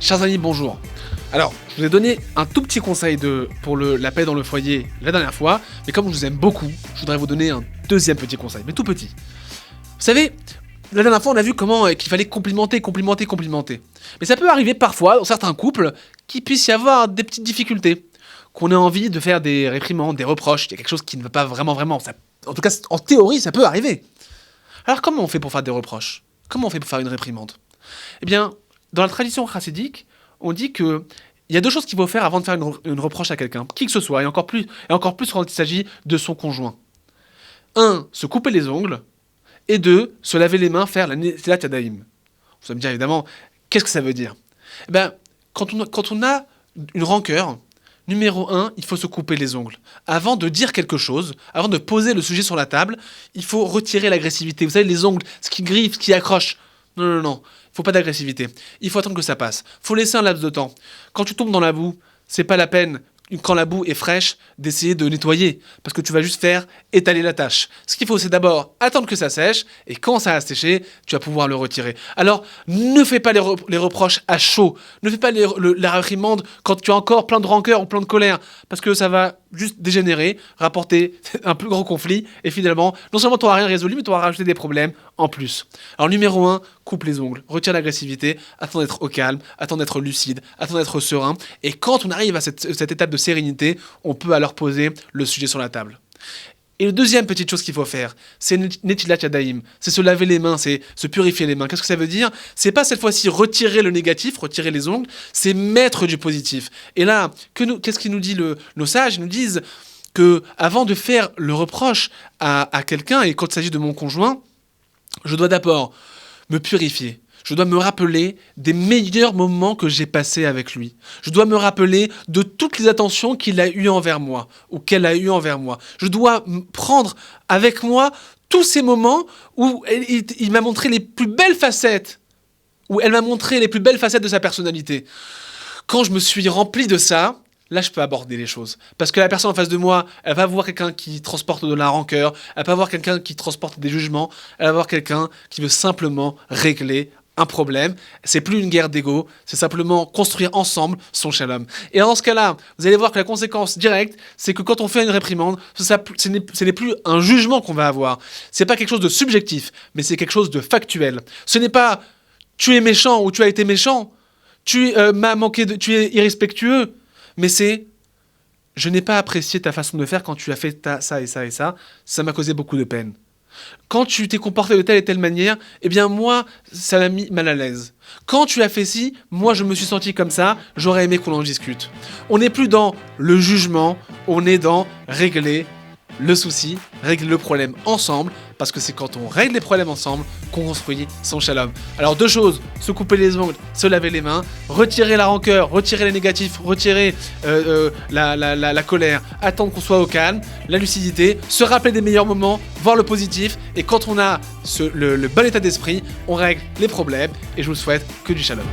Chers amis, bonjour. Alors, je vous ai donné un tout petit conseil pour la paix dans le foyer la dernière fois, mais comme je vous aime beaucoup, je voudrais vous donner un deuxième petit conseil, mais tout petit. Vous savez, la dernière fois, on a vu comment qu'il fallait complimenter. Mais ça peut arriver parfois, dans certains couples, qu'il puisse y avoir des petites difficultés, qu'on ait envie de faire des réprimandes, des reproches, il y a quelque chose qui ne va pas vraiment. En tout cas, en théorie, ça peut arriver. Alors, comment on fait pour faire des reproches? Comment on fait pour faire une réprimande? Eh bien, dans la tradition chassidique, on dit que il y a deux choses qu'il faut faire avant de faire une reproche à quelqu'un, qui que ce soit, et encore plus quand il s'agit de son conjoint. 1. Se couper les ongles, et 2. Se laver les mains, faire la Netilat Yadayim. Vous allez me dire évidemment, qu'est-ce que ça veut dire? Eh bien, quand on a une rancœur, numéro 1, il faut se couper les ongles. Avant de dire quelque chose, avant de poser le sujet sur la table, il faut retirer l'agressivité. Vous savez, les ongles, ce qui griffe, ce qui accroche. Non. Il faut pas d'agressivité. Il faut attendre que ça passe. Il faut laisser un laps de temps. Quand tu tombes dans la boue, c'est pas la peine, quand la boue est fraîche, d'essayer de nettoyer. Parce que tu vas juste faire étaler la tâche. Ce qu'il faut, c'est d'abord attendre que ça sèche. Et quand ça a séché, tu vas pouvoir le retirer. Alors, ne fais pas les reproches à chaud. Ne fais pas la réprimande quand tu as encore plein de rancœur ou plein de colère. Parce que ça va juste dégénérer, rapporter un plus grand conflit. Et finalement, non seulement tu n'auras rien résolu, mais tu auras rajouté des problèmes en plus. Alors, numéro 1, coupe les ongles. Retire l'agressivité. Attends d'être au calme. Attends d'être lucide. Attends d'être serein. Et quand on arrive à cette étape de sérénité, on peut alors poser le sujet sur la table. Et la deuxième petite chose qu'il faut faire, c'est Netilat Yadayim, c'est se laver les mains, c'est se purifier les mains. Qu'est-ce que ça veut dire? C'est pas cette fois-ci retirer le négatif, retirer les ongles, c'est mettre du positif. Et là, qu'est-ce qu'ils nous disent nos sages? Ils nous disent que avant de faire le reproche à quelqu'un, et quand il s'agit de mon conjoint, je dois d'abord me purifier. Je dois me rappeler des meilleurs moments que j'ai passés avec lui. Je dois me rappeler de toutes les attentions qu'il a eues envers moi ou qu'elle a eues envers moi. Je dois prendre avec moi tous ces moments où il m'a montré les plus belles facettes, où elle m'a montré les plus belles facettes de sa personnalité. Quand je me suis rempli de ça, là, je peux aborder les choses. Parce que la personne en face de moi, elle va voir quelqu'un qui transporte de la rancœur, elle va voir quelqu'un qui transporte des jugements, elle va voir quelqu'un qui veut simplement régler un problème. C'est plus une guerre d'ego, c'est simplement construire ensemble son shalom. Et dans ce cas-là, vous allez voir que la conséquence directe, c'est que quand on fait une réprimande, ce n'est plus un jugement qu'on va avoir. C'est pas quelque chose de subjectif, mais c'est quelque chose de factuel. Ce n'est pas « tu es méchant » ou « tu as été méchant »,« tu es irrespectueux », mais c'est « je n'ai pas apprécié ta façon de faire quand tu as fait ça et ça et ça, ça m'a causé beaucoup de peine ». Quand tu t'es comporté de telle et telle manière, eh bien moi, ça m'a mis mal à l'aise. Quand tu as fait ci, moi je me suis senti comme ça, j'aurais aimé qu'on en discute. On n'est plus dans le jugement, on est dans régler le souci, régler le problème ensemble, parce que c'est quand on règle les problèmes ensemble qu'on construit son shalom. Alors deux choses, se couper les ongles, se laver les mains, retirer la rancœur, retirer les négatifs, retirer la colère, attendre qu'on soit au calme, la lucidité, se rappeler des meilleurs moments, voir le positif, et quand on a le bon état d'esprit, on règle les problèmes, et je vous souhaite que du shalom.